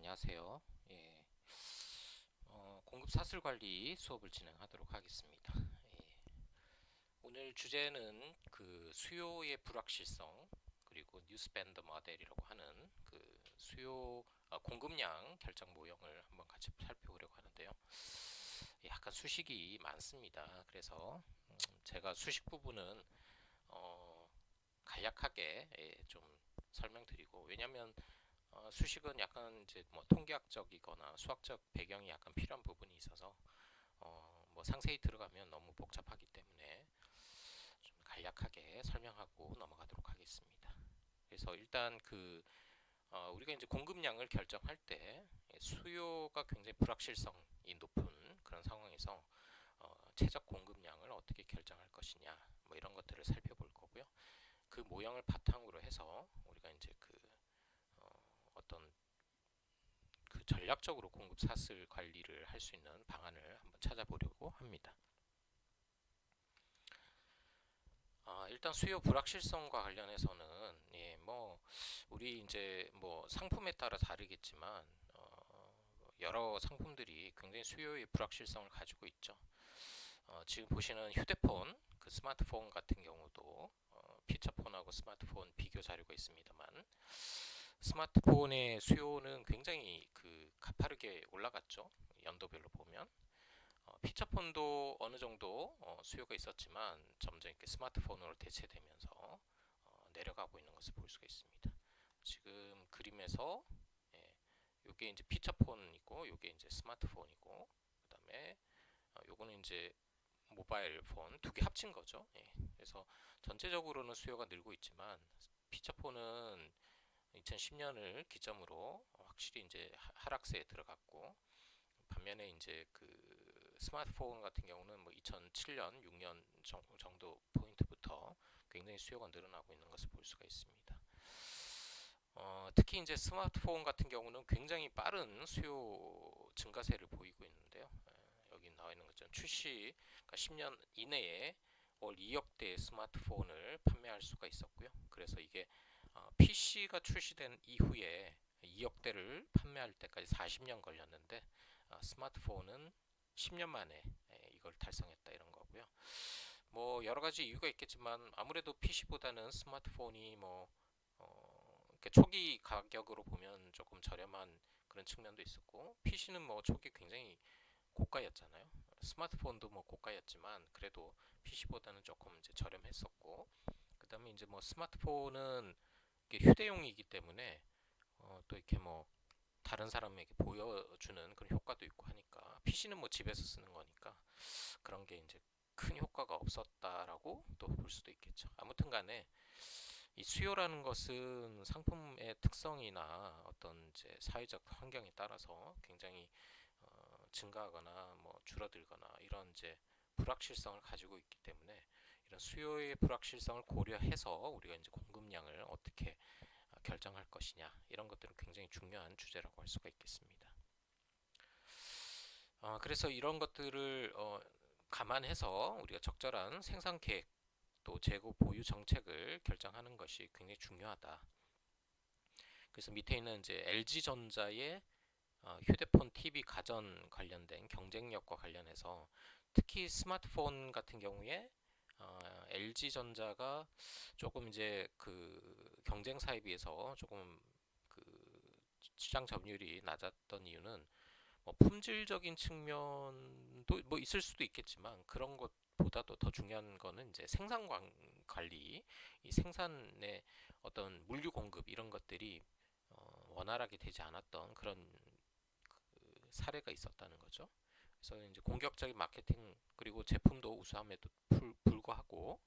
안녕하세요. 예, 공급 사슬 관리 수업을 진행하도록 하겠습니다. 오늘 주제는 그 수요의 불확실성 그리고 뉴스밴드 모델이라고 하는 그 수요 공급량 결정 모형을 한번 같이 살펴보려고 하는데요. 약간 수식이 많습니다. 그래서 제가 수식 부분은 간략하게 좀 설명드리고, 왜냐하면 수식은 약간 이제 뭐 통계학적이거나 수학적 배경이 약간 필요한 부분이 있어서 뭐 상세히 들어가면 너무 복잡하기 때문에 좀 간략하게 설명하고 넘어가도록 하겠습니다. 그래서 일단 우리가 이제 공급량을 결정할 때 수요가 굉장히 불확실성이 높은 그런 상황에서 최적 공급량을 어떻게 결정할 것이냐, 뭐 이런 것들을 살펴볼 거고요. 그 모형을 바탕으로 해서 우리가 이제 어떤 전략적으로 공급 사슬 관리를 할 수 있는 방안을 한번 찾아보려고 합니다. 일단 수요 불확실성과 관련해서는 우리 이제 뭐 상품에 따라 다르겠지만 여러 상품들이 굉장히 수요의 불확실성을 가지고 있죠. 지금 보시는 휴대폰, 그 스마트폰 같은 경우도 피처폰하고 스마트폰 비교 자료가 있습니다만, 스마트폰의 수요는 굉장히 가파르게 올라갔죠. 연도별로 보면 피처폰도 어느 정도 수요가 있었지만 점점 이렇게 스마트폰으로 대체되면서 내려가고 있는 것을 볼 수가 있습니다. 지금 그림에서 이게 이제 피처폰이고 이게 이제 스마트폰이고, 그다음에 요거는 이제 모바일 폰 두 개 합친 거죠. 그래서 전체적으로는 수요가 늘고 있지만 피처폰은 2010년을 기점으로 확실히 이제 하락세에 들어갔고, 반면에 이제 스마트폰 같은 경우는 뭐 2007년, 6년 정도 포인트부터 굉장히 수요가 늘어나고 있는 것을 볼 수가 있습니다. 특히 이제 스마트폰 같은 경우는 굉장히 빠른 수요 증가세를 보이고 있는데요. 여기 나와 있는 것처럼 그러니까 10년 이내에 월 2억대의 스마트폰을 판매할 수가 있었고요. 그래서 이게 PC가 출시된 이후에 2억대를 판매할 때까지 40년 걸렸는데, 스마트폰은 10년 만에 이걸 달성했다, 이런 거고요. 뭐 여러 가지 이유가 있겠지만 아무래도 PC보다는 스마트폰이 초기 가격으로 보면 조금 저렴한 그런 측면도 있었고, PC는 뭐 초기 굉장히 고가였잖아요. 스마트폰도 뭐 고가였지만 그래도 PC보다는 조금 이제 저렴했었고, 그다음에 이제 뭐 스마트폰은 이게 휴대용이기 때문에 또 이렇게 뭐 다른 사람에게 보여주는 그런 효과도 있고 하니까, PC는 뭐 집에서 쓰는 거니까 그런 게 이제 큰 효과가 없었다라고 또 볼 수도 있겠죠. 아무튼 간에 이 수요라는 것은 상품의 특성이나 어떤 이제 사회적 환경에 따라서 굉장히 증가하거나 뭐 줄어들거나 이런 이제 불확실성을 가지고 있기 때문에, 이런 수요의 불확실성을 고려해서 우리가 이제 공급량을 어떻게 결정할 것이냐, 이런 것들은 굉장히 중요한 주제라고 할 수가 있겠습니다. 그래서 이런 것들을 감안해서 우리가 적절한 생산 계획 또 재고 보유 정책을 결정하는 것이 굉장히 중요하다. 그래서 밑에 있는 이제 LG전자의 휴대폰, TV, 가전 관련된 경쟁력과 관련해서, 특히 스마트폰 같은 경우에 LG전자가 조금 이제 경쟁사에 비해서 조금 그 시장 점유율이 낮았던 이유는 뭐 품질적인 측면도 뭐 있을 수도 있겠지만, 그런 것보다도 더 중요한 거는 이제 생산 관리, 이 생산의 어떤 물류 공급 이런 것들이 원활하게 되지 않았던 그런 사례가 있었다는 거죠. 그래서 이제 공격적인 마케팅 그리고 제품도 우수함에도 불구하고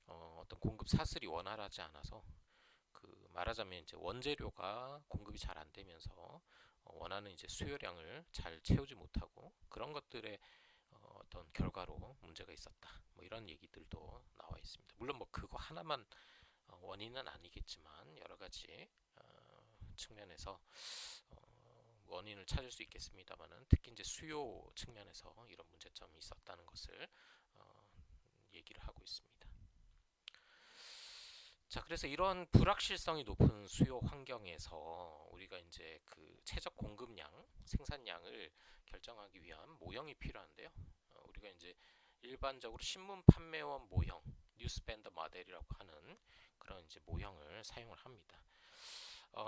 어떤 공급 사슬이 원활하지 않아서, 말하자면 이제 원재료가 공급이 잘 안 되면서 원하는 이제 수요량을 잘 채우지 못하고, 그런 것들의 어떤 결과로 문제가 있었다, 뭐 이런 얘기들도 나와 있습니다. 물론 뭐 그거 하나만 원인은 아니겠지만 여러 가지 측면에서 원인을 찾을 수 있겠습니다만은, 특히 이제 수요 측면에서 이런 문제점이 있었다는 것을 얘기를 하고 있습니다. 자, 그래서 이러한 불확실성이 높은 수요 환경에서 우리가 우리가 이제 그 최적 공급량, 생산량을 결정하기 위한 모형이 필요한데요. 우리가 이제 일반적으로 신문 판매원 모형, 뉴스밴더 모델이라고 하는 그런 이제 모형을 사용을 합니다.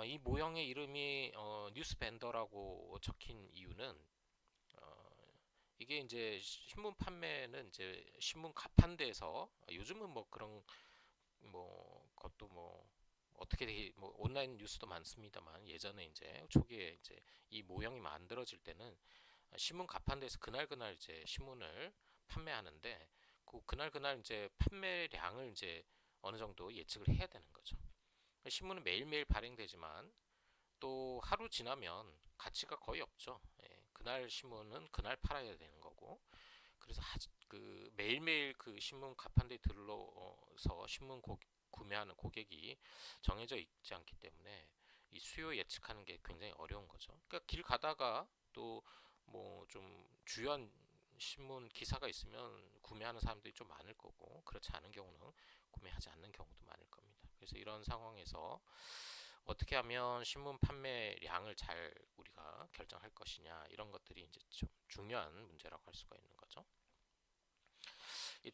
이 모형의 이름이 뉴스밴더라고 적힌 이유는 이게 이제 신문 판매는 이제 신문 가판대에서 요즘은 뭐 그런 뭐 것도 뭐 어떻게 뭐 온라인 뉴스도 많습니다만 예전에 이제 초기에 이제 이 모형이 만들어질 때는 신문 가판대에서 그날 이제 신문을 판매하는데 그날 이제 판매량을 이제 어느 정도 예측을 해야 되는 거죠. 신문은 매일매일 발행되지만 또 하루 지나면 가치가 거의 없죠. 예, 그날 신문은 그날 팔아야 되는 거고 그래서 그 매일매일 그 신문 가판대에 들러서 구매하는 고객이 정해져 있지 않기 때문에 이 수요 예측하는 게 굉장히 어려운 거죠. 그러니까 길 가다가 또 뭐 좀 주요한 신문 기사가 있으면 구매하는 사람들이 좀 많을 거고 그렇지 않은 경우는 구매하지 않는 경우도 많을 겁니다. 그래서 이런 상황에서 어떻게 하면 신문 판매량을 잘 우리가 결정할 것이냐 이런 것들이 이제 좀 중요한 문제라고 할 수가 있는 거죠.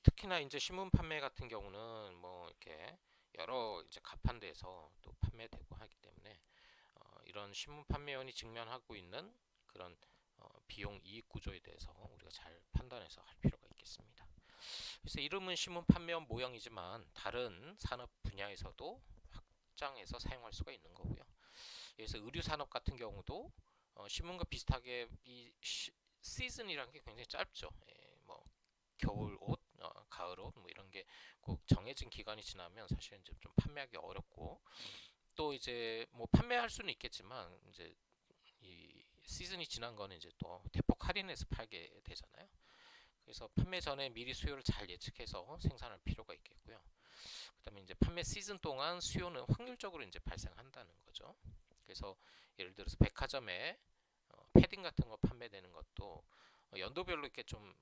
특히나 이제 신문 판매 같은 경우는 뭐 이렇게 여러 이제 가판대에서 또 판매되고 하기 때문에 이런 신문 판매원이 직면하고 있는 그런 비용 이익 구조에 대해서 우리가 잘 판단해서 할 필요가 있겠습니다. 그래서 이름은 신문 판매원 모형이지만 다른 산업 분야에서도 확장해서 사용할 수가 있는 거고요. 그래서 의류 산업 같은 경우도 신문과 비슷하게 이 시즌이라는 게 굉장히 짧죠. 예, 뭐 겨울 옷, 가을 옷, 뭐 이런 게 꼭 정해진 기간이 지나면 사실은 이제 좀 판매하기 어렵고 또 이제 뭐 판매할 수는 있겠지만 이제 이 시즌이 지난 거는 이제 또 대폭 할인해서 팔게 되잖아요. 그래서 판매 전에 미리 수요를 잘 예측해서 생산할 필요가 있겠고요. 그다음에 이제 판매 시즌 동안 수요는 확률적으로 이제 발생한다는 거죠. 그래서 예를 들어서 백화점에 패딩 같은 거 판매되는 것도 연도별로 이렇게 좀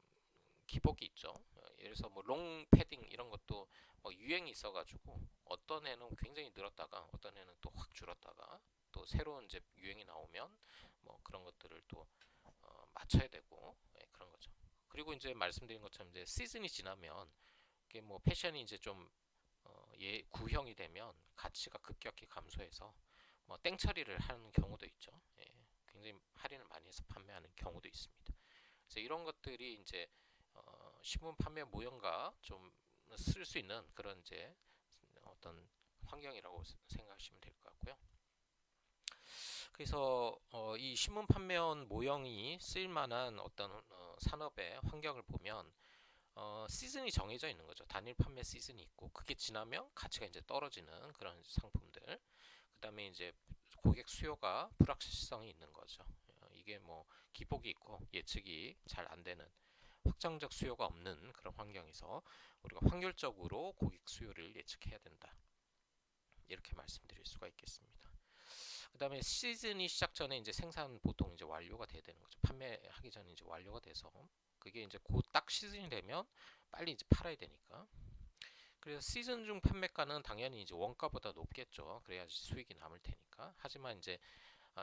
기복이 있죠. 예를 들어서 뭐 롱 패딩 이런 것도 유행이 있어가지고 어떤 해는 굉장히 늘었다가 어떤 해는 또 확 줄었다가 또 새로운 이제 유행이 나오면 뭐 그런 것들을 또 맞춰야 되고 그런 거죠. 그리고 이제 말씀드린 것처럼 이제 시즌이 지나면 이게 뭐 패션이 이제 좀 구형이 되면 가치가 급격히 감소해서 뭐 땡처리를 하는 경우도 있죠. 예, 굉장히 할인을 많이 해서 판매하는 경우도 있습니다. 그래서 이런 것들이 이제 신문 판매 모형과 좀 쓸 수 있는 그런 이제 어떤 환경이라고 생각하시면 될 것 같고요. 그래서 이 신문 판매원 모형이 쓰일 만한 어떤 산업의 환경을 보면 시즌이 정해져 있는 거죠. 단일 판매 시즌이 있고 그게 지나면 가치가 이제 떨어지는 그런 상품들. 그다음에 이제 고객 수요가 불확실성이 있는 거죠. 이게 뭐 기복이 있고 예측이 잘 안 되는 확정적 수요가 없는 그런 환경에서 우리가 확률적으로 고객 수요를 예측해야 된다. 이렇게 말씀드릴 수가 있겠습니다. 그다음에 시즌이 시작 전에 이제 생산 보통 이제 완료가 돼야 되는 거죠. 판매하기 전에 이제 완료가 돼서 그게 이제 곧 딱 시즌이 되면 빨리 이제 팔아야 되니까. 그래서 시즌 중 판매가는 당연히 이제 원가보다 높겠죠. 그래야지 수익이 남을 테니까. 하지만 이제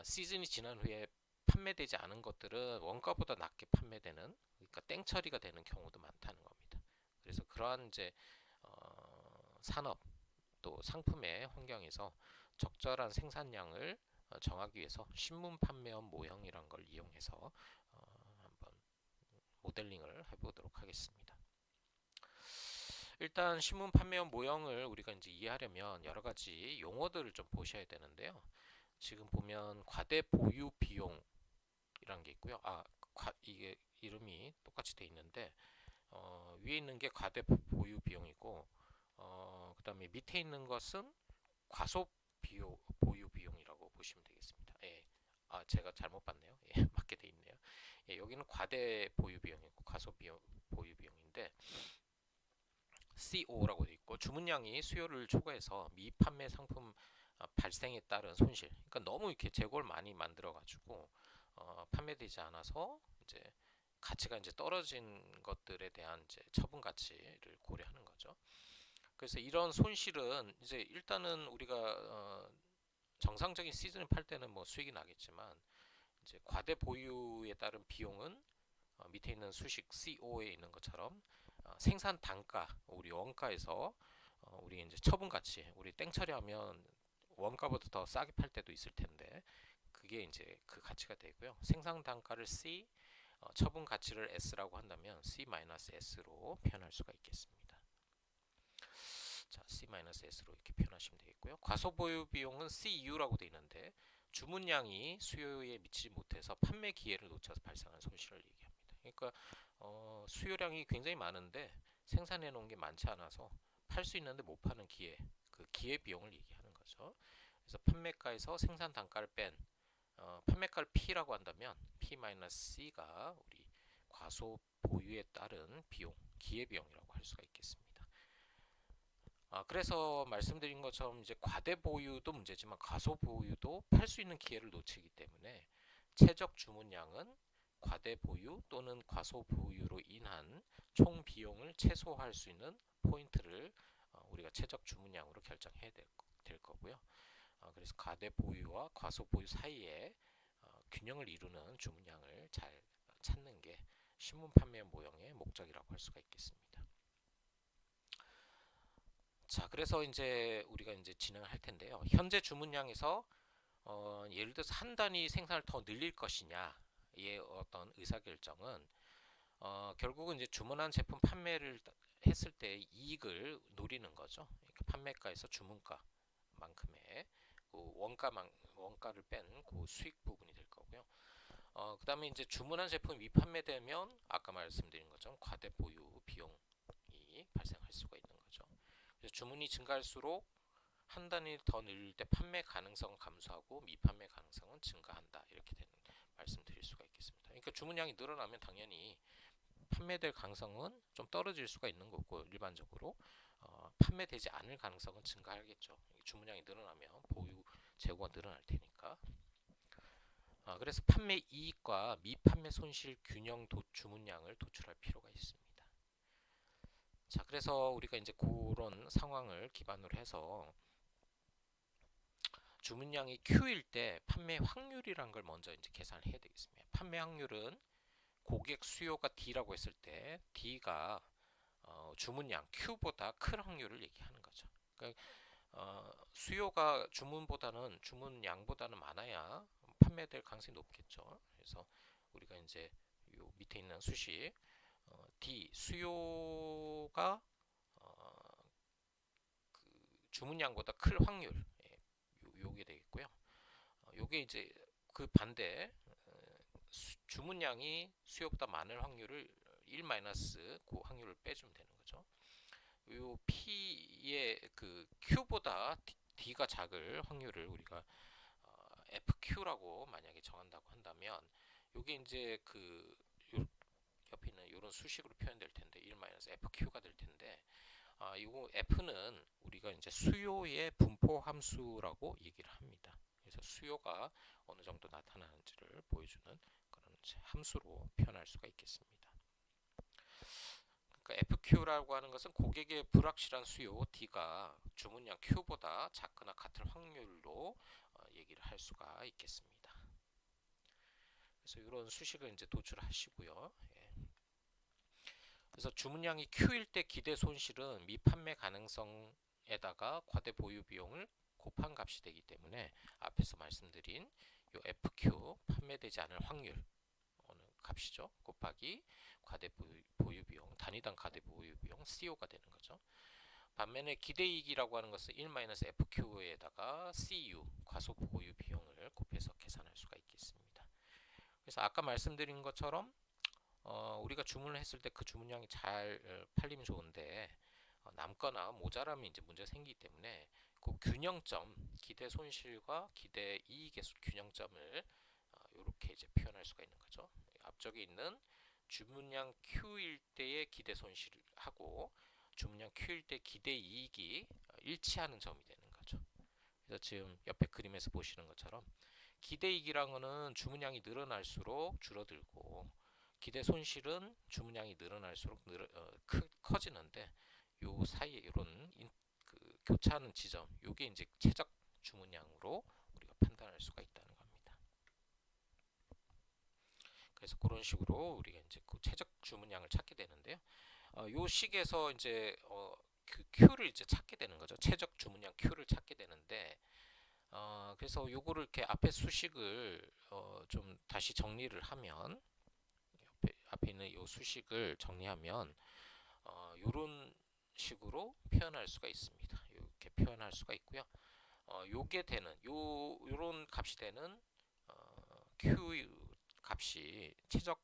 시즌이 지난 후에 판매되지 않은 것들은 원가보다 낮게 판매되는 그러니까 땡처리가 되는 경우도 많다는 겁니다. 그래서 그러한 이제 산업 또 상품의 환경에서 적절한 생산량을 정하기 위해서 신문 판매원 모형이란 걸 이용해서 한번 모델링을 해보도록 하겠습니다. 일단 신문 판매원 모형을 우리가 이제 이해하려면 여러 가지 용어들을 좀 보셔야 되는데요. 지금 보면 과대 보유 비용이란 게 있고요. 이게 이름이 똑같이 돼 있는데 위에 있는 게 과대 보유 비용이고 그다음에 밑에 있는 것은 과소 보유 비용이라고 보시면 되겠습니다. 예. 제가 잘못 봤네요. 예, 맞게 돼 있네요. 예, 여기는 과대 보유 비용이고 보유 비용인데 CO라고 돼 있고 주문량이 수요를 초과해서 미입 판매 상품 발생에 따른 손실. 그러니까 너무 이렇게 재고를 많이 만들어 가지고 판매되지 않아서 이제 가치가 이제 떨어진 것들에 대한 이제 처분 가치를 고려하는 거죠. 그래서 이런 손실은 이제 일단은 우리가 정상적인 시즌을 팔 때는 뭐 수익이 나겠지만 이제 과대 보유에 따른 비용은 밑에 있는 수식 CO에 있는 것처럼 생산 단가, 우리 원가에서 우리 이제 처분 가치, 우리 땡 처리하면 원가보다 더 싸게 팔 때도 있을 텐데 그게 이제 그 가치가 되고요. 생산 단가를 C, 처분 가치를 S라고 한다면 C-S로 표현할 수가 있겠습니다. 자, C-S로 이렇게 표현하시면 되겠고요. 과소보유 비용은 CU라고 되어 있는데 주문량이 수요에 미치지 못해서 판매 기회를 놓쳐서 발생하는 손실을 얘기합니다. 그러니까 수요량이 굉장히 많은데 생산해 놓은 게 많지 않아서 팔 수 있는데 못 파는 기회, 그 기회 비용을 얘기하는 거죠. 그래서 판매가에서 생산 단가를 뺀 판매가를 P라고 한다면 P-C가 우리 과소 보유에 따른 비용, 기회 비용이라고 할 수가 있겠습니다. 그래서 말씀드린 것처럼 이제 과대 보유도 문제지만 과소 보유도 팔 수 있는 기회를 놓치기 때문에 최적 주문량은 과대 보유 또는 과소 보유로 인한 총 비용을 최소화할 수 있는 포인트를 우리가 최적 주문량으로 결정해야 될 거고요. 그래서 과대 보유와 과소 보유 사이에 균형을 이루는 주문량을 잘 찾는 게 신문 판매 모형의 목적이라고 할 수가 있겠습니다. 자, 그래서 이제 우리가 이제 진행을 할 텐데요. 현재 주문량에서 예를 들어서 한 단위 생산을 더 늘릴 것이냐의 어떤 의사결정은 결국은 이제 주문한 제품 판매를 했을 때 이익을 노리는 거죠. 그러니까 판매가에서 주문가만큼의 그 원가를 뺀 그 수익 부분이 될 거고요. 그다음에 이제 주문한 제품 미판매되면 아까 말씀드린 것처럼 과대 보유 비용이 발생할 수가 있는 거죠. 그래서 주문이 증가할수록 한 단위 더 늘릴 때 판매 가능성은 감소하고 미판매 가능성은 증가한다. 이렇게 되는 말씀드릴 수가 있겠습니다. 그러니까 주문량이 늘어나면 당연히 판매될 가능성은 좀 떨어질 수가 있는 거고 일반적으로 판매되지 않을 가능성은 증가하겠죠. 주문량이 늘어나면 보유 재고가 늘어날 테니까. 그래서 판매 이익과 미판매 손실 균형 주문량을 도출할 필요가 있습니다. 자, 그래서 우리가 이제 그런 상황을 기반으로 해서 주문량이 Q일 때 판매 확률이란 걸 먼저 이제 계산을 해야 되겠습니다. 판매 확률은 고객 수요가 D라고 했을 때 D가 주문량 Q보다 큰 확률을 얘기하는 거죠. 그러니까 수요가 주문량보다는 많아야 판매될 가능성이 높겠죠. 그래서 우리가 이제 요 밑에 있는 수식 D 수요가 그 주문량보다 클 확률 요게 되겠고요. 요게 이제 그 반대 주문량이 수요보다 많을 확률을 1 마이너스 그 확률을 빼주면 되는 거죠. 요 P의 그 Q보다 D가 작을 확률을 우리가 FQ라고 만약에 정한다고 한다면 요게 이제 그 옆에 있는 이런 수식으로 표현될 텐데 1 마이너스 FQ가 될 텐데 이거 F는 우리가 이제 수요의 분포 함수라고 얘기를 합니다. 그래서 수요가 어느 정도 나타나는지를 보여주는 그런 함수로 표현할 수가 있겠습니다. 그러니까 FQ라고 하는 것은 고객의 불확실한 수요 D가 주문량 Q보다 작거나 같을 확률로 얘기를 할 수가 있겠습니다. 그래서 이런 수식을 이제 도출하시고요. 예. 그래서 주문량이 Q일 때 기대 손실은 미판매 가능성에다가 과대 보유 비용을 곱한 값이 되기 때문에 앞에서 말씀드린 요 FQ 판매되지 않을 확률 어느 값이죠. 곱하기 과대 보유 비용 단위당 과대 보유 비용 CO가 되는 거죠. 반면에 기대이익이라고 하는 것은 1-FQ에다가 CU 과소 보유 비용을 곱해서 계산할 수가 있겠습니다. 그래서 아까 말씀드린 것처럼 우리가 주문을 했을 때 그 주문량이 잘 팔리면 좋은데 남거나 모자라면 이제 문제가 생기기 때문에 그 균형점 기대 손실과 기대 이익의 균형점을 이렇게 이제 표현할 수가 있는 거죠. 앞쪽에 있는 주문량 Q일 때의 기대 손실하고 주문량 Q일 때 기대 이익이 일치하는 점이 되는 거죠. 그래서 지금 옆에 그림에서 보시는 것처럼 기대 이익이란 거는 주문량이 늘어날수록 줄어들고 기대 손실은 주문량이 늘어날수록 커지는데 요 사이에 이런 그 교차하는 지점 요게 이제 최적 주문량으로 판단할 수가 있다는 겁니다. 그래서 그런 식으로 우리가 이제 그 최적 주문량을 찾게 되는데요. 요 식에서 이제 Q를 이제 찾게 되는 거죠. 최적 주문량 Q를 찾게 되는데, 그래서 요거를 이렇게 앞에 수식을 좀 다시 정리를 하면, 앞에 있는 요 수식을 정리하면 요런 식으로 표현할 수가 있습니다. 이렇게 표현할 수가 있고요. 요게 되는 요런 값이 되는 Q 값이 최적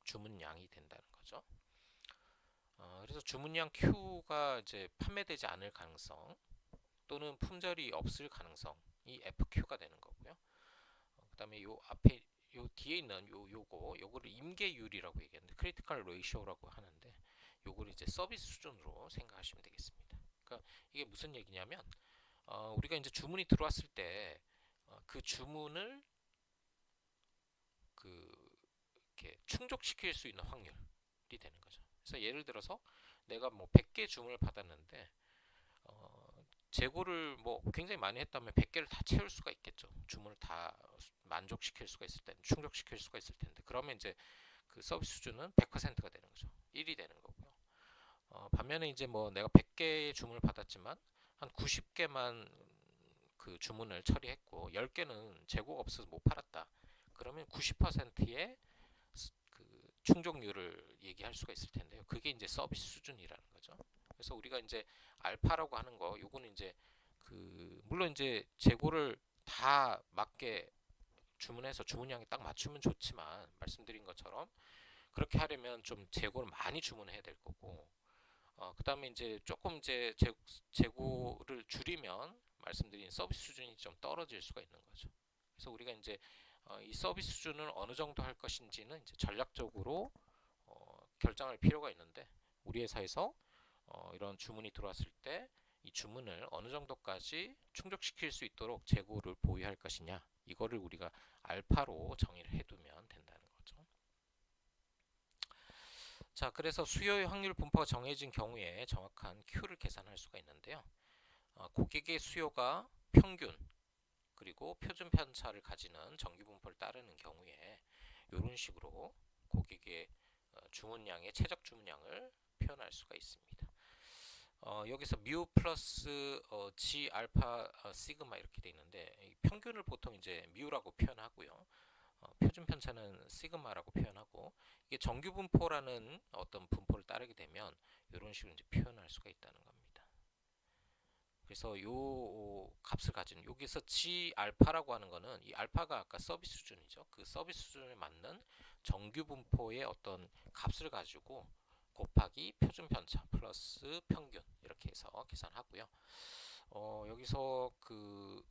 주문량이 된다는 거죠. 그래서 주문량 Q가 이제 판매되지 않을 가능성 또는 품절이 없을 가능성이 FQ가 되는 거고요. 그다음에 요 앞에 요 뒤에 있는 요거를 임계율이라고 얘기하는데 크리티컬 레이쇼라고 하는데 요거를 이제 서비스 수준으로 생각하시면 되겠습니다. 그러니까 이게 무슨 얘기냐면 우리가 이제 주문이 들어왔을 때 그 주문을 그 이렇게 충족시킬 수 있는 확률이 되는 거죠. 그래서 예를 들어서 내가 뭐 100개 주문을 받았는데 재고를 뭐 굉장히 많이 했다면 100개를 다 채울 수가 있겠죠. 주문을 다 만족시킬 수가 있을 텐데, 충족시킬 수가 있을 텐데, 그러면 이제 그 서비스 수준은 100%가 되는 거죠. 1이 되는 거고요. 반면에 이제 뭐 내가 100개의 주문을 받았지만 한 90개만 그 주문을 처리했고 10개는 재고가 없어서 못 팔았다. 그러면 90%의 그 충족률을 얘기할 수가 있을 텐데요. 그게 이제 서비스 수준이라는 거죠. 그래서 우리가 이제 알파라고 하는 거, 요거는 이제 그 물론 이제 재고를 다 맞게 주문해서 주문량이 딱 맞추면 좋지만 말씀드린 것처럼 그렇게 하려면 좀 재고를 많이 주문해야 될 거고 그다음에 이제 조금 이제 재고를 줄이면 말씀드린 서비스 수준이 좀 떨어질 수가 있는 거죠. 그래서 우리가 이제 이 서비스 수준을 어느 정도 할 것인지는 이제 전략적으로 결정할 필요가 있는데 우리 회사에서 이런 주문이 들어왔을 때 이 주문을 어느 정도까지 충족시킬 수 있도록 재고를 보유할 것이냐 이거를 우리가 알파로 정의를 해두면 된다는 거죠. 자, 그래서 수요의 확률 분포가 정해진 경우에 정확한 Q를 계산할 수가 있는데요. 고객의 수요가 평균 그리고 표준 편차를 가지는 정규 분포를 따르는 경우에 이런 식으로 고객의 주문량의 최적 주문량을 표현할 수가 있습니다. 여기서 뮤 플러스 G 알파 시그마 이렇게 돼 있는데 평균을 보통 이제 뮤라고 표현하고요. 표준 편차는 시그마라고 표현하고 이게 정규 분포라는 어떤 분포를 따르게 되면 이런 식으로 이제 표현할 수가 있다는 겁니다. 그래서 요 값을 가진 여기서 G 알파라고 하는 거는 이 알파가 아까 서비스 수준이죠. 그 서비스 수준에 맞는 정규 분포의 어떤 값을 가지고 곱하기 표준 편차 플러스 평균 이렇게 해서 계산하고요. 여기서 그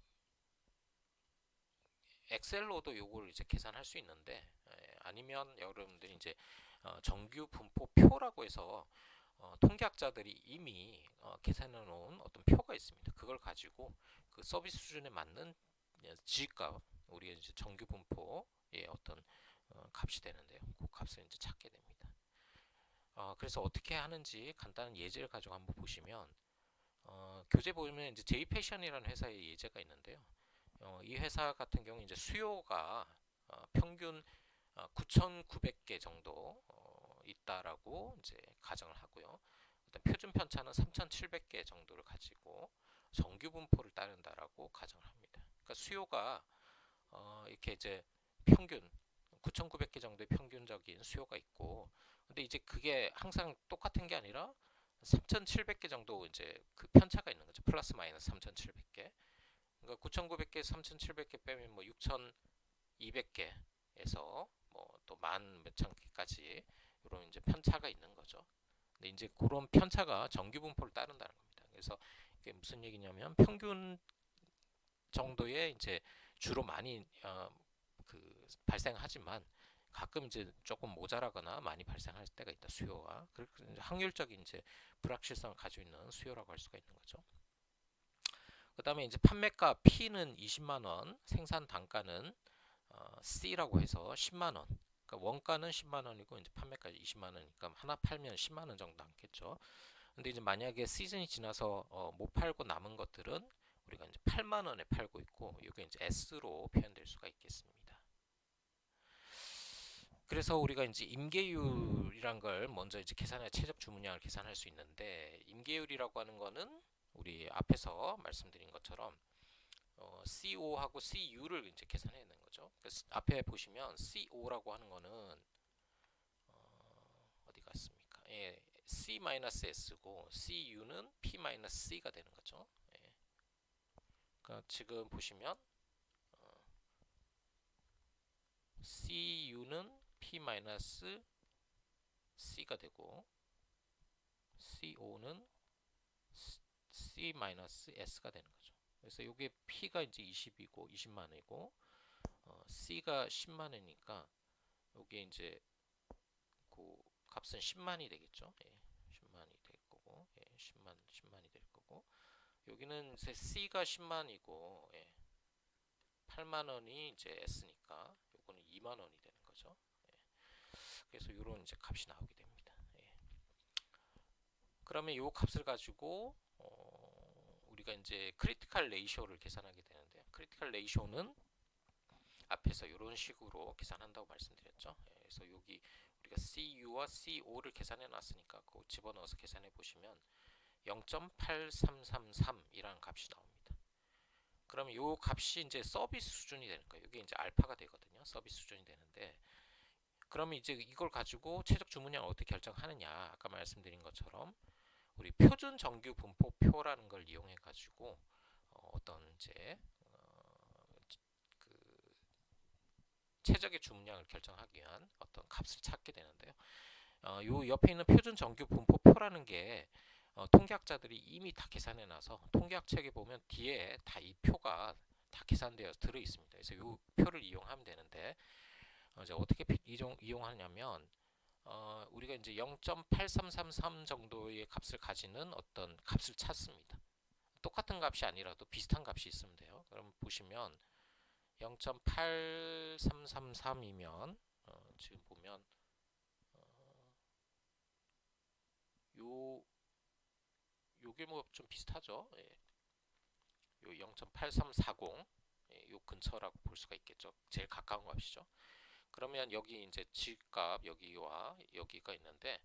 엑셀로도 요걸 이제 계산할 수 있는데 아니면 여러분들이 이제 정규 분포표라고 해서 통계학자들이 이미 계산해 놓은 어떤 표가 있습니다. 그걸 가지고 그 서비스 수준에 맞는 G값 우리가 이제 정규 분포의 어떤 값이 되는데요. 그 값을 이제 찾게 됩니다. 그래서 어떻게 하는지 간단한 예제를 가지고 한번 보시면 교재 보면 이제 제이 패션이라는 회사의 예제가 있는데요. 이 회사 같은 경우 이제 수요가 평균 9,900개 정도 있다라고 이제 가정을 하고요. 일단 표준 편차는 3,700개 정도를 가지고 정규 분포를 따른다라고 가정을 합니다. 그러니까 수요가 이렇게 이제 평균 9,900개 정도의 평균적인 수요가 있고, 근데 이제 그게 항상 똑같은 게 아니라 3,700개 정도 이제 그 편차가 있는 거죠. 플러스 마이너스 3,700개. 그러니까 9,900개, 3,700개 빼면 뭐 6,200개에서 뭐 또 만 몇천 개까지 이런 이제 편차가 있는 거죠. 근데 이제 그런 편차가 정규 분포를 따른다는 겁니다. 그래서 이게 무슨 얘기냐면 평균 정도의 이제 주로 많이 그 발생하지만 가끔 이제 조금 모자라거나 많이 발생할 때가 있다 수요가 그래서 확률적인 이제 불확실성을 가지고 있는 수요라고 할 수가 있는 거죠. 그 다음에 이제 판매가 P는 20만 원, 생산 단가는 C라고 해서 10만 원. 그러니까 원가는 10만 원이고 이제 판매가 20만 원이니까 하나 팔면 10만 원 정도 남겠죠. 근데 이제 만약에 시즌이 지나서 못 팔고 남은 것들은 우리가 이제 8만 원에 팔고 있고 이게 이제 S로 표현될 수가 있겠습니다. 그래서 우리가 이제 임계율이란 걸 먼저 이제 계산해 최적 주문량을 계산할 수 있는데 임계율이라고 하는 거는 우리 앞에서 말씀드린 것처럼 CO하고 CU를 이제 계산해내는 거죠. 그래서 앞에 보시면 CO라고 하는 거는 어디 갔습니까? 예, C-S고 CU는 P-C가 되는 거죠. 예. 그러니까 지금 보시면 CU는 P-C가 되고 CO는 C-S가 되는 거죠. 그래서 이게 P가 이제 20이고 20만 원이고 C가 10만 원이니까 이게 이제 그 값은 10만이 되겠죠. 예, 10만이 될 거고, 예, 10만이 될 거고, 여기는 이제 C가 10만이고, 예, 8만 원이 이제 S니까, 요거는 2만 원이 되는 거죠. 예, 그래서 요런 이제 값이 나오게 됩니다. 예. 그러면 요 값을 가지고 우리가 이제 크리티컬 레이쇼를 계산하게 되는데요. 크리티컬 레이쇼는 앞에서 이런 식으로 계산한다고 말씀드렸죠. 예, 그래서 여기 우리가 CU와 CO를 계산해 놨으니까 그거 집어넣어서 계산해 보시면 0.8333이라는 값이 나옵니다. 그러면 이 값이 이제 서비스 수준이 되는 거예요. 이게 이제 알파가 되거든요. 서비스 수준이 되는데 그러면 이제 이걸 가지고 최적 주문량을 어떻게 결정하느냐? 아까 말씀드린 것처럼 우리 표준 정규 분포표라는 걸 이용해 가지고 어떤 이제 그 최적의 주문량을 결정하기 위한 어떤 값을 찾게 되는데요. 요 옆에 있는 표준 정규 분포표라는 게 통계학자들이 이미 다 계산해 놔서 통계학 책에 보면 뒤에 다 이 표가 다 계산되어 들어 있습니다. 그래서 이 표를 이용하면 되는데 이제 어떻게 이용하냐면 우리가 이제 0.8333 정도의 값을 가지는 어떤 값을 찾습니다. 똑같은 값이 아니라도 비슷한 값이 있으면 돼요. 그럼 보시면 0.8333이면 지금 보면 요 요게 뭐 좀 비슷하죠. 예. 요 0.8340 예, 요 근처라고 볼 수가 있겠죠. 제일 가까운 값이죠. 그러면 여기 이제 G값 여기와 여기가 있는데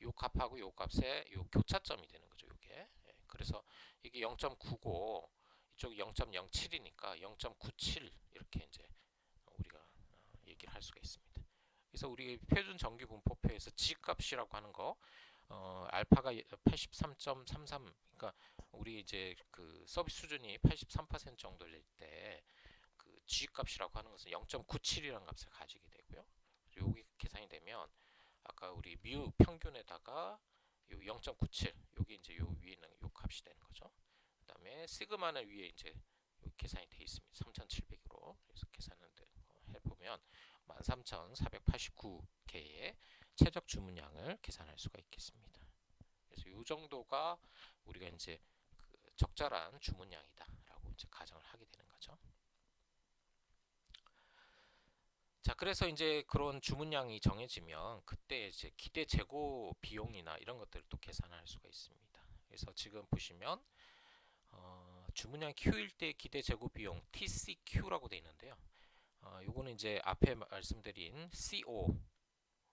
요 값하고 요 값의 요 교차점이 되는 거죠. 요게. 예, 그래서 이게 0.9고 이쪽이 0.07이니까 0.97 이렇게 이제 우리가 얘기를 할 수가 있습니다. 그래서 우리 표준 정규 분포표에서 G값이라고 하는 거 알파가 83.33 그러니까 우리 이제 그 서비스 수준이 83% 정도 될 때 그 G 값이라고 하는 것은 0.97이라는 값을 가지게 되고요. 여기 계산이 되면 아까 우리 뮤 평균에다가 요 0.97 여기 이제 요 위에는 요 값이 되는 거죠. 그다음에 시그마는 위에 이제 계산이 돼 있습니다. 3,700으로 그래서 계산을 해보면 13,489개의 최적 주문량을 계산할 수가 있겠습니다. 그래서 이 정도가 우리가 이제 그 적절한 주문량이다라고 이제 가정을 하게 되는 거죠. 자, 그래서 이제 그런 주문량이 정해지면 그때 이제 기대 재고 비용이나 이런 것들을 또 계산할 수가 있습니다. 그래서 지금 보시면 주문량 Q일 때 기대 재고 비용 TCQ라고 되어 있는데요. 요거는 이제 앞에 말씀드린 CO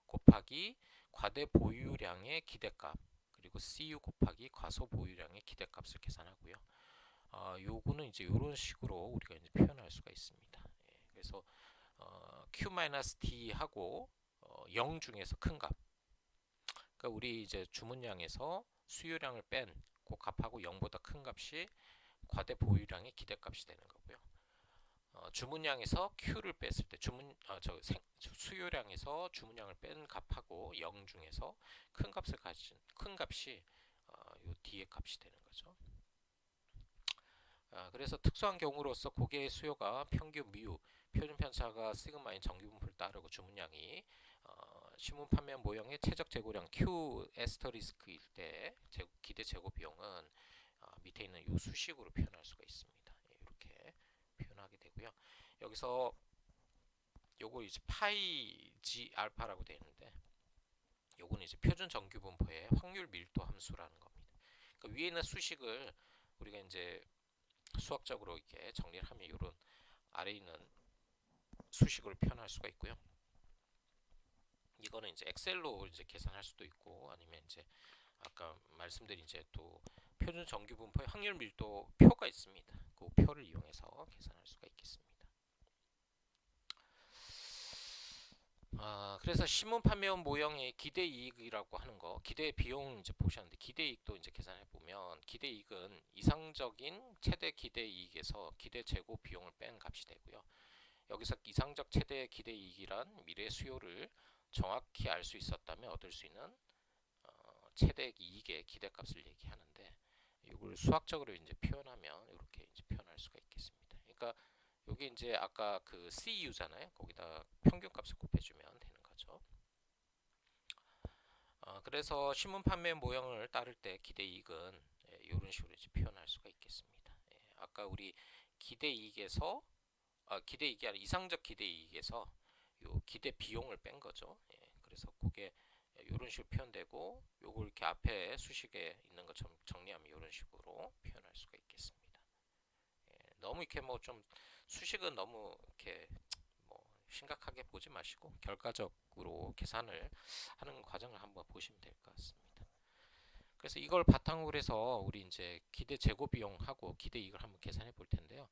곱하기 과대 보유량의 기대값 그리고 CU 곱하기 과소 보유량의 기대값을 계산하고요. 요거는 이제 이런 식으로 우리가 이제 표현할 수가 있습니다. 예, 그래서 Q-D 하고 0 중에서 큰 값. 그러니까 우리 이제 주문량에서 수요량을 뺀 그 값하고 0보다 큰 값이 과대 보유량의 기대값이 되는 거고요. 주문량에서 Q를 뺐을 때 수요량에서 주문량을 뺀 값하고 0 중에서 큰 값을 가진 큰 값이 요 D의 값이 되는 거죠. 그래서 특수한 경우로서 고객의 수요가 평균 뮤 표준 편차가 시그마인 정규분포를 따르고 주문량이 신문 판매 모형의 최적 재고량 Q 에스터리스크일 때 기대 재고 비용은 밑에 있는 이 수식으로 표현할 수가 있습니다. 예, 이렇게 표현하게 되고요. 여기서 요거 이제 파이 G 알파라고 되어 있는데 요거는 이제 표준 정규 분포의 확률 밀도 함수라는 겁니다. 그러니까 위에 있는 수식을 우리가 이제 수학적으로 이렇게 정리를 하면 이런 아래 있는 수식을 표현할 수가 있고요. 이거는 이제 엑셀로 이제 계산할 수도 있고 아니면 이제 아까 말씀드린 이제 또 표준 정규 분포의 확률 밀도 표가 있습니다. 그 표를 이용해서 계산할 수가 있겠습니다. 그래서 신문 판매원 모형의 기대 이익이라고 하는 거, 기대 비용 이제 보셨는데 기대 이익도 이제 계산해 보면 기대 이익은 이상적인 최대 기대 이익에서 기대 재고 비용을 뺀 값이 되고요. 여기서 이상적 최대 기대 이익이란 미래 수요를 정확히 알 수 있었다면 얻을 수 있는 최대 이익의 기대값을 얘기하는데 이걸 수학적으로 이제 표현하면 이렇게 이제 표현할 수가 있겠습니다. 그러니까 여기 이제 아까 그 CU잖아요. 거기다 평균값을 곱해주면 되는 거죠. 그래서 신문 판매 모형을 따를 때 기대 이익은 이런 식으로 이제 표현할 수가 있겠습니다. 아까 우리 기대 이익에서 기대 이익이 아니라 이상적 기대 이익에서 요 기대 비용을 뺀 거죠. 그래서 그게 이런 식으로 표현되고 요걸 이렇게 앞에 수식에 있는 것처럼 정리하면 이런 식으로 표현할 수가 있겠습니다. 너무 이렇게 뭐 좀 수식은 너무 이렇게 뭐 심각하게 보지 마시고 결과적으로 계산을 하는 과정을 한번 보시면 될 것 같습니다. 그래서 이걸 바탕으로 해서 우리 이제 기대 재고 비용하고 기대 이익을 한번 계산해 볼 텐데요.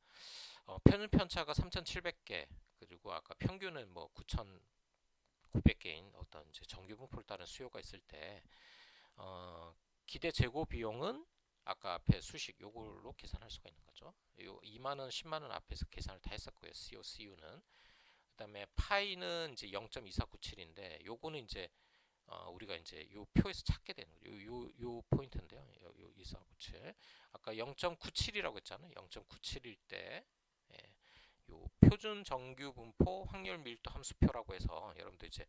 표준 편차가 3,700개 그리고 아까 평균은 뭐 9,900개인 어떤 이제 정규 분포를 따른 수요가 있을 때 기대 재고 비용은 아까 앞에 수식 요걸로 계산할 수가 있는 거죠. 요 2만 원, 10만 원 앞에서 계산을 다 했었고요. COCU는 그다음에 파이는 이제 0.2497인데 요거는 이제 우리가 이제 요 표에서 찾게 되는 거죠. 요 포인트인데요. 요 2497. 아까 0.97이라고 했잖아요. 0.97일 때 요 표준 정규 분포 확률 밀도 함수표라고 해서 여러분들 이제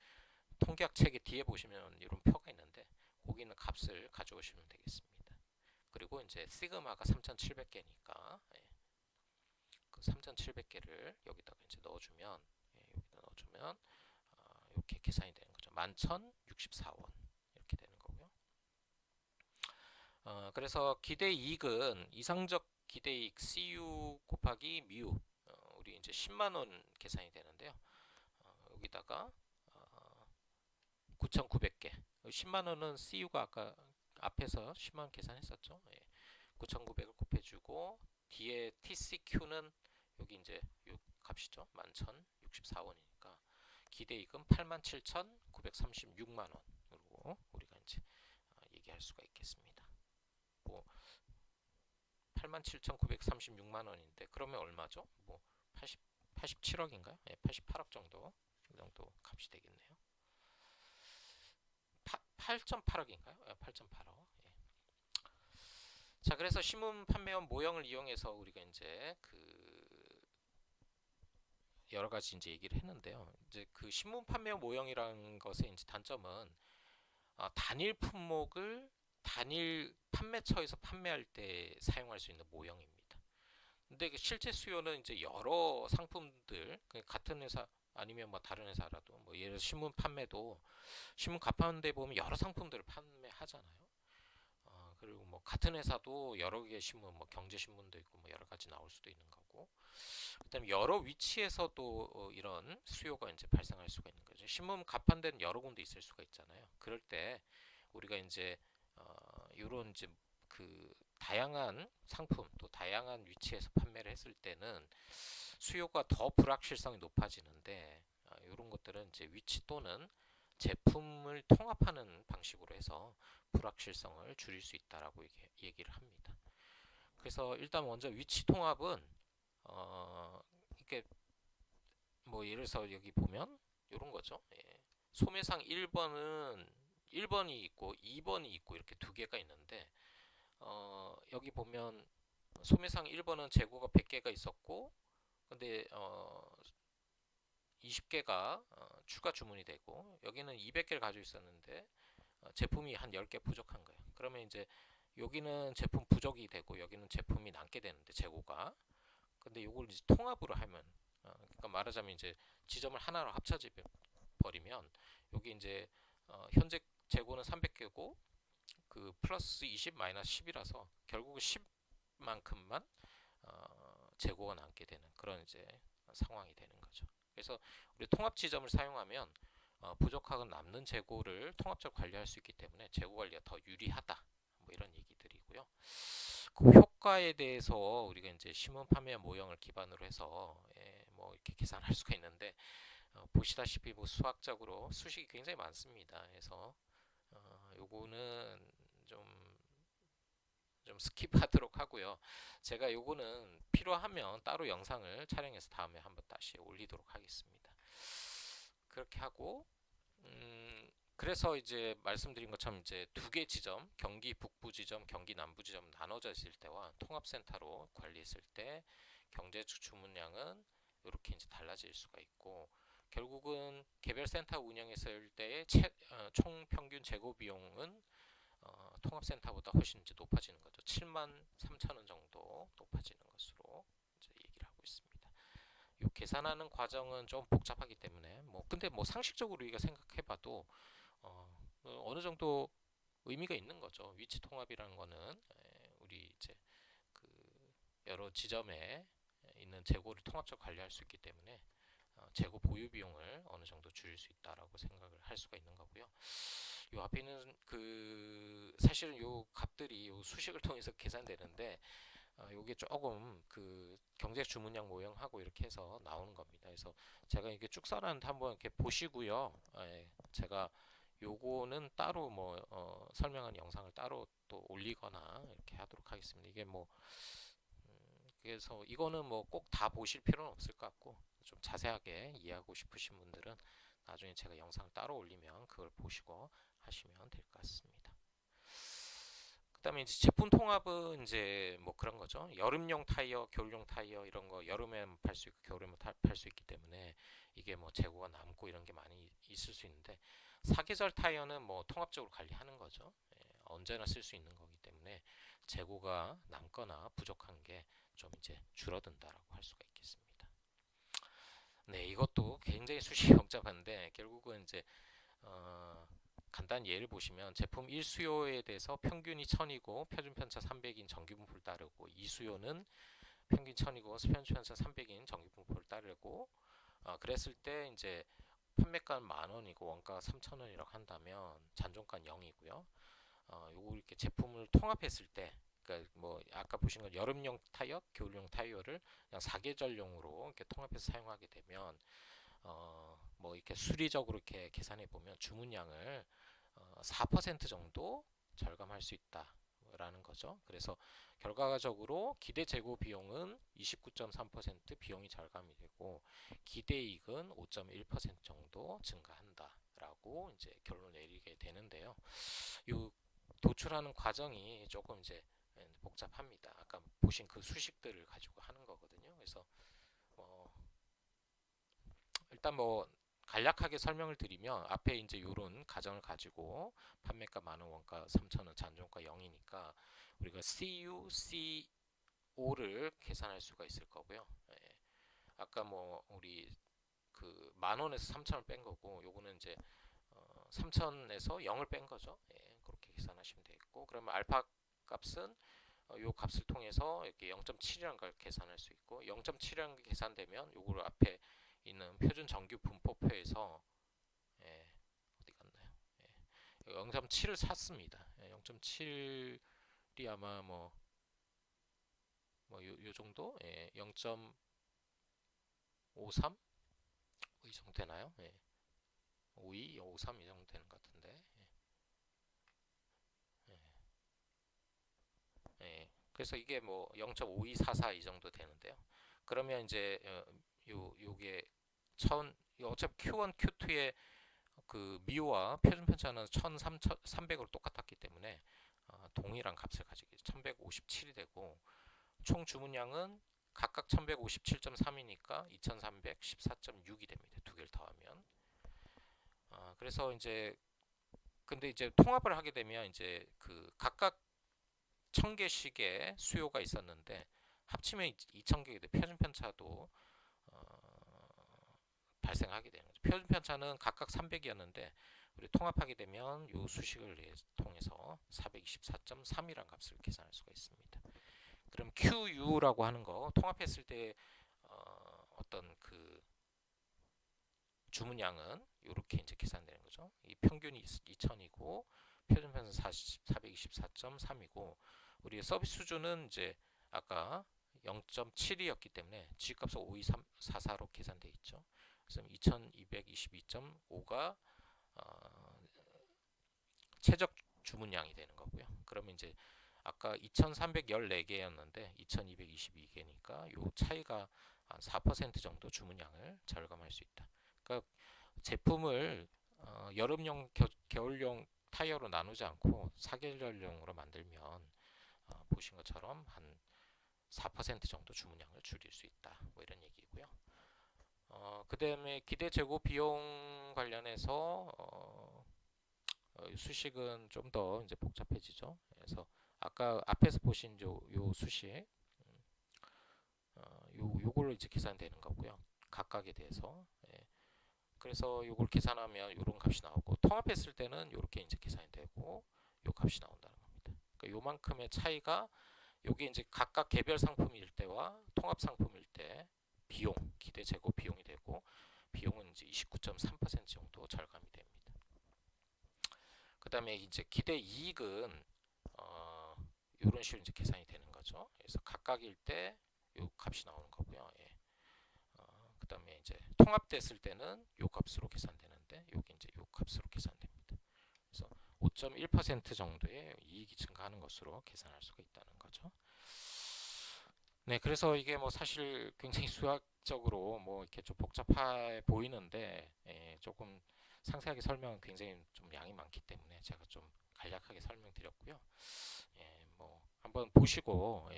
통계학 책의 뒤에 보시면 이런 표가 있는데 거기 있는 값을 가져오시면 되겠습니다. 그리고 이제 시그마가 3,700개니까 그 3,700개를 여기다가 이제 넣어주면 여기다 넣어주면 이렇게 계산이 되는 거죠. 11,064원 이렇게 되는 거고요. 그래서 기대 이익은 이상적 기대 이익 CU 곱하기 뮤 우리 이제 10만 원 계산이 되는데요. 여기다가 9,900개 10만 원은 CU가 아까 앞에서 10만 원 계산했었죠. 9,900을 곱해주고 뒤에 TCQ는 여기 이제 요 값이죠. 11,064원이니까 기대이익은 87,936만 원으로 우리가 이제 얘기할 수가 있겠습니다. 뭐 87,936만 원인데 그러면 얼마죠? 뭐 87억인가요? 88억 정도 값이 되겠네요. 8.8억인가요? 8.8억. 자, 그래서 신문 판매원 모형을 이용해서 우리가 이제 그 여러 가지 이제 얘기를 했는데요. 이제 그 신문 판매원 모형이라는 것의 이제 단점은 단일 품목을 단일 판매처에서 판매할 때 사용할 수 있는 모형입니다. 근데 실제 수요는 이제 여러 상품들 같은 회사 아니면 뭐 다른 회사라도 뭐 예를 들어 신문 판매도 신문 가판대 보면 여러 상품들을 판매하잖아요. 그리고 뭐 같은 회사도 여러 개의 신문, 뭐 경제 신문도 있고 뭐 여러 가지 나올 수도 있는 거고. 그다음에 여러 위치에서도 이런 수요가 이제 발생할 수가 있는 거죠. 신문 가판대는 여러 군데 있을 수가 있잖아요. 그럴 때 우리가 이제 이런 이제 그 다양한 상품 또 다양한 위치에서 판매를 했을 때는 수요가 더 불확실성이 높아지는데 이런 것들은 이제 위치 또는 제품을 통합하는 방식으로 해서 불확실성을 줄일 수 있다라고 얘기를 합니다. 그래서 일단 먼저 위치 통합은 이게 뭐 예를 들어서 여기 보면 이런 거죠. 소매상 1번이 있고 2번이 있고 이렇게 두 개가 있는데 여기 보면 소매상 1번은 재고가 100개가 있었고 근데 20개가 추가 주문이 되고 여기는 200개를 가지고 있었는데 제품이 한 10개 부족한 거예요. 그러면 이제 여기는 제품 부족이 되고 여기는 제품이 남게 되는데 재고가 근데 이걸 이제 통합으로 하면 그러니까 말하자면 이제 지점을 하나로 합쳐져 버리면 여기 이제 현재 재고는 300개고 그 플러스 20 마이너스 10이라서 결국은 10만큼만 재고가 남게 되는 그런 이제 상황이 되는 거죠. 그래서 우리 통합 지점을 사용하면 부족하건 남는 재고를 통합적으로 관리할 수 있기 때문에 재고 관리가 더 유리하다. 뭐 이런 얘기들이고요. 그 효과에 대해서 우리가 이제 신문 판매 모형을 기반으로 해서 뭐 이렇게 계산할 수가 있는데 보시다시피 뭐 수학적으로 수식이 굉장히 많습니다. 그래서 요거는 좀 스킵하도록 하고요. 제가 요거는 필요하면 따로 영상을 촬영해서 다음에 한번 다시 올리도록 하겠습니다. 그렇게 하고 그래서 이제 말씀드린 것처럼 이제 두 개 지점, 경기 북부 지점, 경기 남부 지점 나눠져 있을 때와 통합센터로 관리했을 때 경제 주문량은 이렇게 이제 달라질 수가 있고 결국은 개별 센터 운영했을 때의 총 평균 재고 비용은 통합센터보다 훨씬 이제 높아지는 거죠. 7만 3천 원 정도 높아지는 것으로 이제 얘기를 하고 있습니다. 이 계산하는 과정은 좀 복잡하기 때문에 근데 뭐 상식적으로 우리가 생각해봐도 어느 정도 의미가 있는 거죠. 위치 통합이라는 거는 우리 이제 그 여러 지점에 있는 재고를 통합적으로 관리할 수 있기 때문에 재고 보유 비용을 어느 정도 줄일 수 있다라고 생각을 할 수가 있는 거고요. 요 앞에 있는 그 사실은 요 값들이 요 수식을 통해서 계산되는데 요게 조금 그 경제 주문량 모형하고 이렇게 해서 나오는 겁니다. 그래서 제가 이게 쭉 써놨는데 한번 이렇게 보시고요. 제가 요거는 따로 뭐 설명하는 영상을 따로 또 올리거나 이렇게 하도록 하겠습니다. 이게 뭐 그래서 이거는 뭐 꼭 다 보실 필요는 없을 것 같고 좀 자세하게 이해하고 싶으신 분들은 나중에 제가 영상을 따로 올리면 그걸 보시고 하시면 될 것 같습니다. 그다음에 이제 제품 통합은 이제 뭐 그런 거죠. 여름용 타이어, 겨울용 타이어 이런 거 여름에만 팔 수 있고 겨울에만 팔 수 있기 때문에 이게 뭐 재고가 남고 이런 게 많이 있을 수 있는데 사계절 타이어는 뭐 통합적으로 관리하는 거죠. 언제나 쓸 수 있는 거기 때문에 재고가 남거나 부족한 게 좀 이제 줄어든다라고 할 수가 있겠습니다. 네, 이것도 굉장히 수식이 복잡한데 결국은 이제 간단히 예를 보시면 제품 1수요에 대해서 평균이 1000이고 표준편차 300인 정기분포를 따르고 2수요는 평균 1000이고 표준편차 300인 정기분포를 따르고 그랬을 때 이제 판매가는 10,000원이고 원가가 3,000원이라고 한다면 잔존가는 0이고요. 요거 이렇게 제품을 통합했을 때 그러니까 뭐 아까 보신 건 여름용 타이어, 겨울용 타이어를 그냥 사계절용으로 이렇게 통합해서 사용하게 되면 뭐 이렇게 수리적으로 이렇게 계산해 보면 주문량을 4% 정도 절감할 수 있다라는 거죠. 그래서 결과적으로 기대 재고 비용은 29.3% 비용이 절감이 되고 기대이익은 5.1% 정도 증가한다라고 이제 결론 내리게 되는데요. 이 도출하는 과정이 조금 이제 복잡합니다. 아까 보신 그 수식들을 가지고 하는 거거든요. 그래서 일단 뭐 간략하게 설명을 드리면 앞에 이제 이런 가정을 가지고 판매가 만원, 원가 3,000원, 잔존가 0이니까 우리가 CU, CO를 계산할 수가 있을 거고요. 아까 뭐 우리 그 만원에서 3,000원 뺀 거고 요거는 이제 3,000에서 0을 뺀 거죠. 그렇게 계산하시면 되겠고 그러면 알파 값은 요 값을 통해서 이렇게 0.7이라는 걸 계산할 수 있고 0.7이라는 게 계산되면 요거를 앞에 있는 표준 정규 분포표에서 어디 갔나요? 0.7을 샀습니다. 0.7이 아마 뭐 요 정도? 0.53? 이 정도 되나요? 52, 53 이 정도 되는 것 같은데. 그래서 이게 뭐 0.5244 이 정도 되는데요. 그러면 이제 요게 어차피 Q1, Q2의 그 미호와 표준 편차는 1,300으로 똑같았기 때문에 동일한 값을 가지게 1,157이 되고 총 주문량은 각각 1,157.3이니까 2,314.6이 됩니다. 두 개를 더하면. 그래서 이제 근데 이제 통합을 하게 되면 이제 그 각각 1,000개씩의 수요가 있었는데 합치면 2,000개가 돼 표준 편차도 발생하게 되는 거죠. 표준 편차는 각각 300이었는데 우리 통합하게 되면 이 수식을 통해서 424.3이라는 값을 계산할 수가 있습니다. 그럼 QU라고 하는 거 통합했을 때 어떤 그 주문량은 이렇게 이제 계산되는 거죠. 이 평균이 2000이고 표준편은 424.3이고 우리 서비스 수준은 이제 아까 0.7이었기 때문에 G값은 5244로 계산돼 있죠. 그래서 2222.5가 최적 주문량이 되는 거고요. 그러면 이제 아까 2314개였는데 2222개니까 요 차이가 한 4% 정도 주문량을 절감할 수 있다. 그러니까 제품을 여름용, 겨울용 타이어로 나누지 않고 사계절용으로 만들면 보신 것처럼 한 4% 정도 주문량을 줄일 수 있다. 뭐 이런 얘기고요. 그 다음에 기대 재고 비용 관련해서 수식은 좀 더 이제 복잡해지죠. 그래서 아까 앞에서 보신 요 수식, 요걸로 이제 계산되는 거고요. 각각에 대해서. 예. 그래서 요걸 계산하면 요런 값이 나오고 통합했을 때는 요렇게 이제 계산이 되고 요 값이 나온다는 겁니다. 그러니까 요만큼의 차이가 요게 이제 각각 개별 상품일 때와 통합 상품일 때 비용, 기대 재고 비용이 되고 비용은 이제 29.3% 정도 절감이 됩니다. 그 다음에 이제 기대 이익은 이런 식으로 이제 계산이 되는 거죠. 그래서 각각일 때 요 값이 나오는 거고요. 예. 그 다음에 이제 통합됐을 때는 요 값으로 계산되는데 요게 이제 요 값으로 계산됩니다. 그래서 5.1% 정도의 이익이 증가하는 것으로 계산할 수가 있다는 거죠. 네, 그래서 이게 뭐 사실 굉장히 수학적으로 뭐 이렇게 좀 복잡해 보이는데 조금 상세하게 설명은 굉장히 좀 양이 많기 때문에 제가 좀 간략하게 설명드렸고요. 뭐 한번 보시고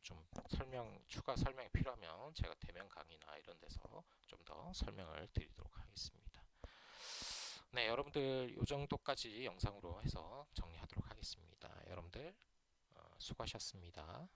좀 추가 설명이 필요하면 제가 대면 강의나 이런 데서 좀 더 설명을 드리도록 하겠습니다. 네, 여러분들 이 정도까지 영상으로 해서 정리하도록 하겠습니다. 여러분들 수고하셨습니다.